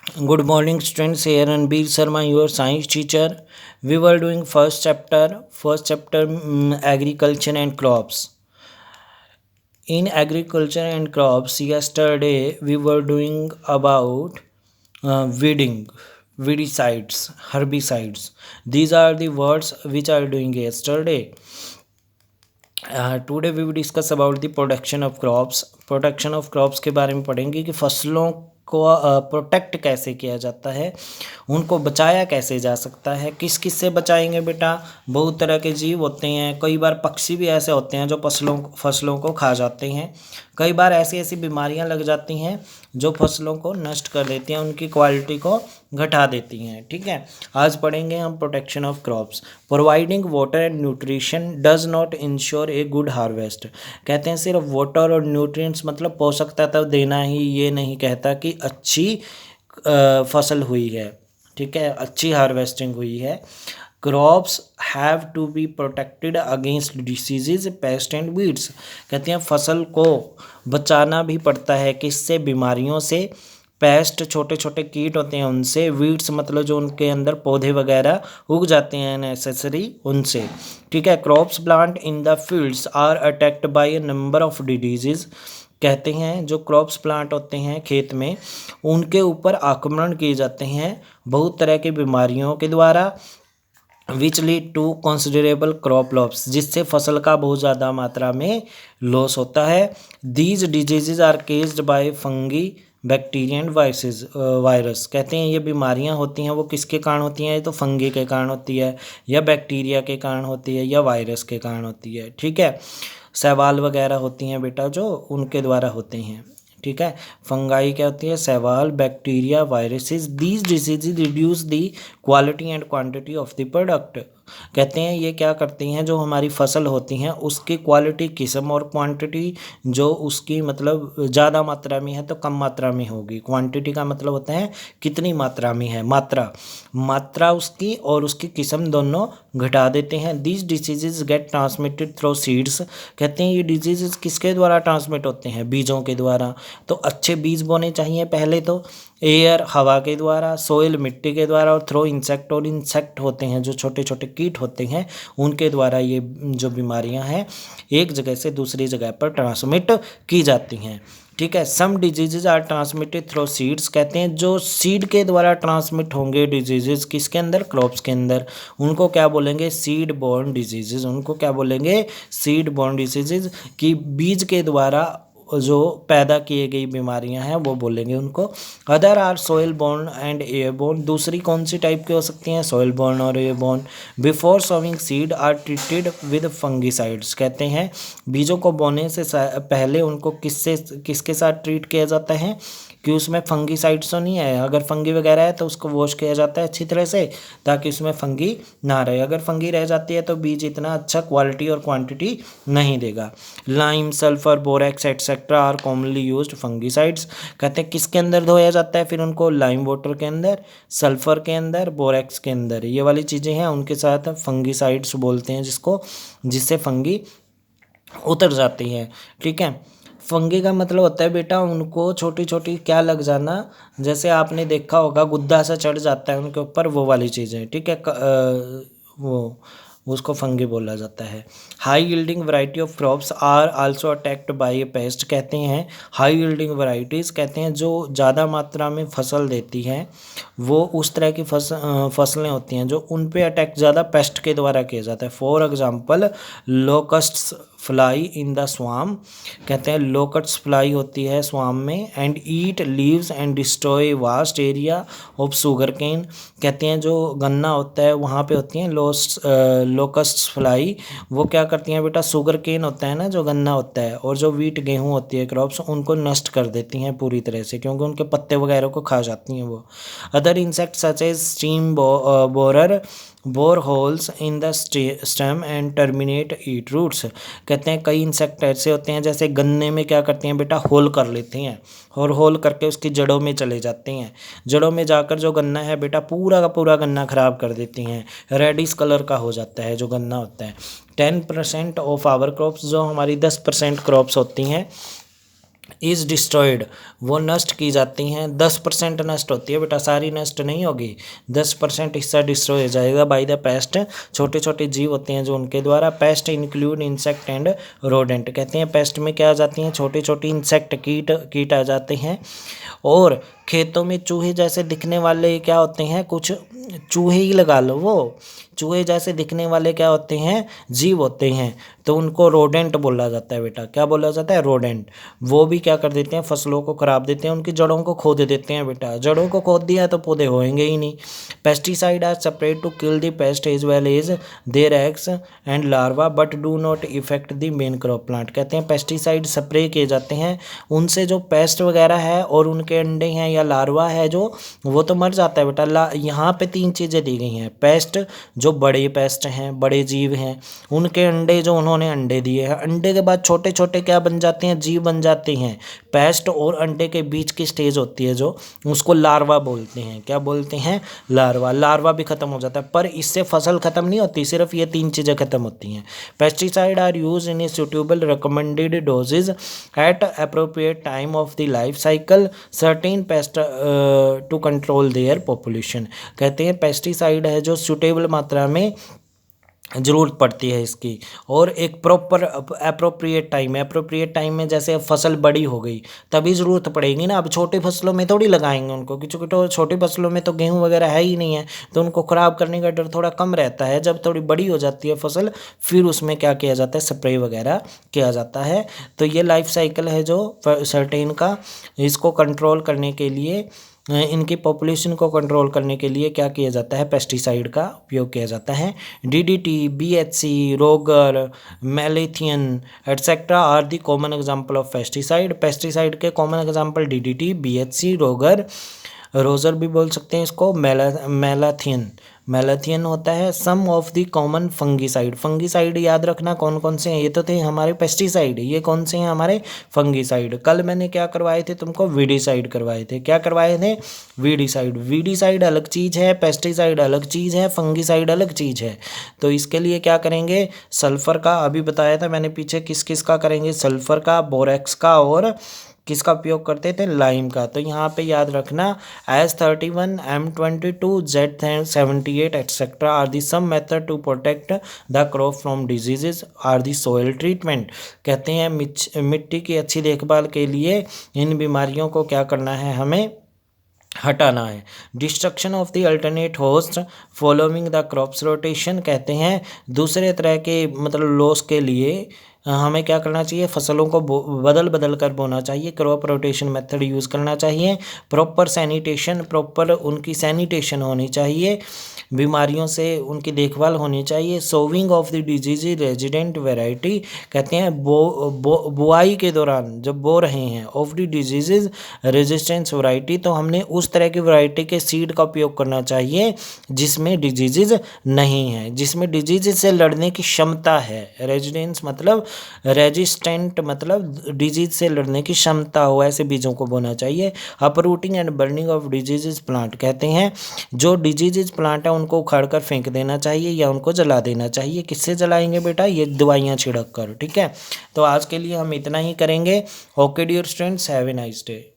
Good morning, students. Here Ranbir Sharma, your science teacher. We were doing first chapter, agriculture and crops. In agriculture and crops, yesterday we were doing about weeding, weedicides, herbicides. These are the words which are doing yesterday. Today we will discuss about the protection of crops. Protection of crops के बारे में पढ़ेंगे कि फसलों को protect कैसे किया जाता है, उनको बचाया कैसे जा सकता है। किस किस से बचाएंगे बेटा? बहुत तरह के जीव होते हैं, कई बार पक्षी भी ऐसे होते हैं जो फसलों को खा जाते हैं। कई बार ऐसी ऐसी बीमारियां लग जाती हैं जो फसलों को नष्ट कर देती हैं, उनकी क्वालिटी को घटा देती हैं। ठीक है, आज पढ़ेंगे हम protection of crops. Providing water and nutrition does not ensure a good harvest. कहते हैं सिर्फ वाटर और न्यूट्रिएंट्स मतलब पोषक तत्व देना ही ये नहीं कहता कि अच्छी फसल हुई है। ठीक है, अच्छी हार्वेस्टिंग हुई है। Crops have to be protected against diseases, pest and weeds. कहते हैं फसल को बचाना भी पड़ता है, किससे? बीमारियों से। पेस्ट छोटे छोटे कीट होते हैं उनसे, वीड्स मतलब जो उनके अंदर पौधे वगैरह उग जाते हैं नेसेसरी, उनसे। ठीक है, crops plant in the fields are attacked by a number of diseases. कहते हैं जो क्रॉप्स प्लांट होते हैं खेत में, उनके ऊपर आक्रमण किए जाते हैं बहुत तरह की बीमारियों के द्वारा, which lead to considerable crop loss, जिससे फसल का बहुत ज़्यादा मात्रा में लॉस होता है। These diseases are caused by fungi, bacteria and virus. कहते हैं ये बीमारियां होती हैं वो किसके कारण होती हैं? तो फंगी के कारण होती है, या बैक्टीरिया के कारण होती है, या वायरस के कारण होती है। ठीक है, शैवाल वगैरह होती हैं बेटा जो, उनके द्वारा होते हैं। ठीक है, फंगाई क्या होती है? शैवाल, bacteria, viruses. These disease reduce the quality and quantity of the product. कहते हैं ये क्या करती हैं, जो हमारी फसल होती हैं उसकी क्वालिटी, किस्म और क्वांटिटी, जो उसकी मतलब ज़्यादा मात्रा में है तो कम मात्रा में होगी। क्वांटिटी का मतलब होता है कितनी मात्रा में है, मात्रा उसकी और उसकी किस्म दोनों घटा देते हैं। These diseases get transmitted through seeds. कहते हैं ये डिजीजेज किसके द्वारा ट्रांसमिट होते हैं? बीजों के द्वारा। तो अच्छे बीज बोने चाहिए पहले तो। एयर हवा के द्वारा, सोइल मिट्टी के द्वारा, और थ्रो इंसेक्ट, और इंसेक्ट होते हैं जो छोटे छोटे कीट होते हैं उनके द्वारा ये जो बीमारियां हैं एक जगह से दूसरी जगह पर ट्रांसमिट की जाती हैं। ठीक है, some diseases are transmitted through seeds. कहते हैं जो सीड के द्वारा ट्रांसमिट होंगे डिजीजेज किसके अंदर? क्रॉप्स के अंदर, उनको क्या बोलेंगे? Seed borne diseases. उनको क्या बोलेंगे? Seed borne diseases. कि बीज के द्वारा जो पैदा किए गई बीमारियां हैं वो बोलेंगे उनको। Other are soil borne and air borne. दूसरी कौन सी टाइप की हो सकती हैं? सोइल बोर्न और air borne. Before sowing seed are treated with fungicides. कहते हैं बीजों को बोने से पहले उनको किसके साथ ट्रीट किया जाता है कि उसमें फंगिसाइड्स तो नहीं है। अगर फंगी वगैरह है तो उसको वॉश किया जाता है अच्छी तरह से, ताकि उसमें फंगी ना रहे। अगर फंगी रह जाती है तो बीज इतना अच्छा क्वालिटी और क्वांटिटी नहीं देगा। Lime, sulphur, borax etcetera are commonly used fungicides. कहते हैं किसके अंदर धोया जाता है फिर उनको? लाइम वाटर के अंदर, सल्फर के अंदर, बोरेक्स के अंदर। ये वाली चीज़ें हैं उनके साथ फंगिसाइड्स बोलते हैं जिसको, जिससे फंगी उतर जाती है। ठीक है, फंगी का मतलब होता है बेटा उनको छोटी छोटी क्या लग जाना, जैसे आपने देखा होगा गुद्दा सा चढ़ जाता है उनके ऊपर, वो वाली चीज़ें। ठीक है, वो उसको फंगी बोला जाता है। High yielding variety of crops are also attacked by a pest. कहते हैं हाई यील्डिंग वैरायटीज़, कहते हैं जो ज़्यादा मात्रा में फसल देती हैं वो उस तरह की फसलें होती हैं जो उन पे अटैक ज़्यादा पेस्ट के द्वारा किया जाता है। For example locusts fly in the swarm. कहते हैं लोकस्ट्स फ्लाई होती है स्वाम में, and eat leaves and destroy vast area of sugar cane. कहते हैं जो गन्ना होता है वहाँ पे होती हैं लोकस्ट्स फ्लाई। वो क्या करती हैं बेटा? शुगर केन होता है ना जो गन्ना होता है, और जो वीट गेहूँ होती है क्रॉप्स, उनको नष्ट कर देती हैं पूरी तरह से, क्योंकि उनके पत्ते वगैरह को खा जाती हैं वो। Other insect such as stem borer bore holes in the stem and terminate eat roots. कहते हैं कई इंसेक्ट ऐसे होते हैं जैसे गन्ने में क्या करते हैं बेटा? होल कर लेते हैं, और होल करके उसकी जड़ों में चले जाते हैं। जड़ों में जाकर जो गन्ना है बेटा पूरा का पूरा गन्ना खराब कर देती हैं, रेडिश कलर का हो जाता है जो गन्ना होता है। 10% ऑफ आवर क्रॉप्स, जो हमारी 10% क्रॉप्स होती हैं इज़ डिस्ट्रॉयड, वो नष्ट की जाती हैं। 10% नष्ट होती है बेटा, सारी नष्ट नहीं होगी। 10% हिस्सा डिस्ट्रॉय हो जाएगा बाय द पेस्ट। छोटे छोटे जीव होते हैं जो उनके द्वारा। Paste include insect and rodent, कहते हैं पेस्ट में क्या आ जाती हैं, छोटे छोटे इंसेक्ट, कीट आ जाते हैं। और खेतों में चूहे जैसे दिखने वाले क्या होते हैं, कुछ चूहे ही लगा लो, वो चूहे जैसे दिखने वाले क्या होते हैं, जीव होते हैं, तो उनको रोडेंट बोला जाता है बेटा। क्या बोला जाता है, रोडेंट। वो भी क्या कर देते हैं, फसलों को खराब देते हैं, उनकी जड़ों को खोद देते हैं बेटा। जड़ों को खोद दिया तो पौधे होएंगे ही नहीं। Pesticide are separate to kill the pest as well as their eggs and larva but do not effect the main crop plant, कहते हैं पेस्टिसाइड स्प्रे किए जाते हैं, उनसे जो पेस्ट वगैरह है और उनके अंडे हैं या लार्वा है जो, वो तो मर जाता है बेटा। यहाँ पे 3 चीज़ें दी गई हैं। पेस्ट, जो बड़े पेस्ट हैं, बड़े जीव हैं, उनके अंडे जो उन्होंने अंडे दिए हैं, अंडे के बाद छोटे छोटे क्या बन जाते हैं, जीव बन जाते हैं। पेस्ट और अंडे के बीच की स्टेज होती है जो, उसको लार्वा बोलते हैं। क्या बोलते हैं, लार्वा। लार्वा भी खत्म हो जाता है, पर इससे फसल खत्म नहीं होती, सिर्फ ये 3 चीज़ें खत्म होती हैं। Pesticide are use in a suitable recommended dosages at appropriate time of the life cycle certain pest to control their population, कहते हैं पेस्टिसाइड है जो सुटेबल मात्रा में ज़रूरत पड़ती है इसकी, और एक प्रॉपर अप्रोप्रिएट टाइम है। अप्रोप्रिएट टाइम में जैसे अब फसल बड़ी हो गई तभी ज़रूरत पड़ेगी ना। अब छोटी फसलों में थोड़ी लगाएंगे उनको, क्योंकि तो छोटी फसलों में तो गेहूं वगैरह है ही नहीं है, तो उनको ख़राब करने का डर थोड़ा कम रहता है। जब थोड़ी बड़ी हो जाती है फसल, फिर उसमें क्या किया जाता है, स्प्रे वगैरह किया जाता है। तो ये लाइफ साइकिल है जो सर्टेन का, इसको कंट्रोल करने के लिए, इनकी पॉपुलेशन को कंट्रोल करने के लिए क्या किया जाता है, पेस्टिसाइड का उपयोग किया जाता है। DDT, BHC, Rogor, malathion etcetera are the common example of pesticide. Pesticide के common example DDT, BHC, Rogor, Roger भी बोल सकते हैं इसको, मैलाथियन। मैलाथियन होता है some of the common fungicide. Fungicide याद रखना कौन कौन से हैं, ये तो थे हमारे पेस्टिसाइड, ये कौन से हैं, हमारे फंगीसाइड। कल मैंने क्या करवाए थे तुमको, वीडीसाइड करवाए थे। क्या करवाए थे, वीडीसाइड। वीडीसाइड अलग चीज़ है, पेस्टिसाइड अलग चीज़ है, फंगीसाइड अलग चीज़ है। तो इसके लिए क्या करेंगे, सल्फर का अभी बताया था मैंने पीछे, किस किस का करेंगे, सल्फर का, बोरेक्स का, और किसका उपयोग करते थे, लाइम का। तो यहाँ पे याद रखना S31, M22, Z78 etcetera are the some method to protect the crop from diseases are the soil treatment, कहते हैं मिट्टी की अच्छी देखभाल के लिए इन बीमारियों को क्या करना है, हमें हटाना है। Destruction of the alternate host following the crops rotation, कहते हैं दूसरे तरह के मतलब लॉस के लिए हमें क्या करना चाहिए, फसलों को बदल बदल कर बोना चाहिए, क्रॉप रोटेशन मेथड यूज़ करना चाहिए। प्रॉपर सैनिटेशन, प्रॉपर उनकी सैनिटेशन होनी चाहिए, बीमारियों से उनकी देखभाल होनी चाहिए। Sowing of the disease resident variety, कहते हैं बुआई के दौरान जब बो रहे हैं, of the disease resistance variety, तो हमने उस तरह की वैरायटी के सीड का उपयोग करना चाहिए जिसमें डिजीज नहीं है, जिसमें डिजीज से लड़ने की क्षमता है। रेजिडेंस मतलब रेजिस्टेंट, मतलब डिजीज से लड़ने की क्षमता हो, ऐसे बीजों को बोना चाहिए। Uprooting and burning of disease plant, कहते हैं जो डिजीज प्लांट है उनको उखाड़ कर फेंक देना चाहिए या उनको जला देना चाहिए। किससे जलाएंगे बेटा, ये दवाइयाँ छिड़क कर, ठीक है। तो आज के लिए हम इतना ही करेंगे। Okay dear students, have a nice day.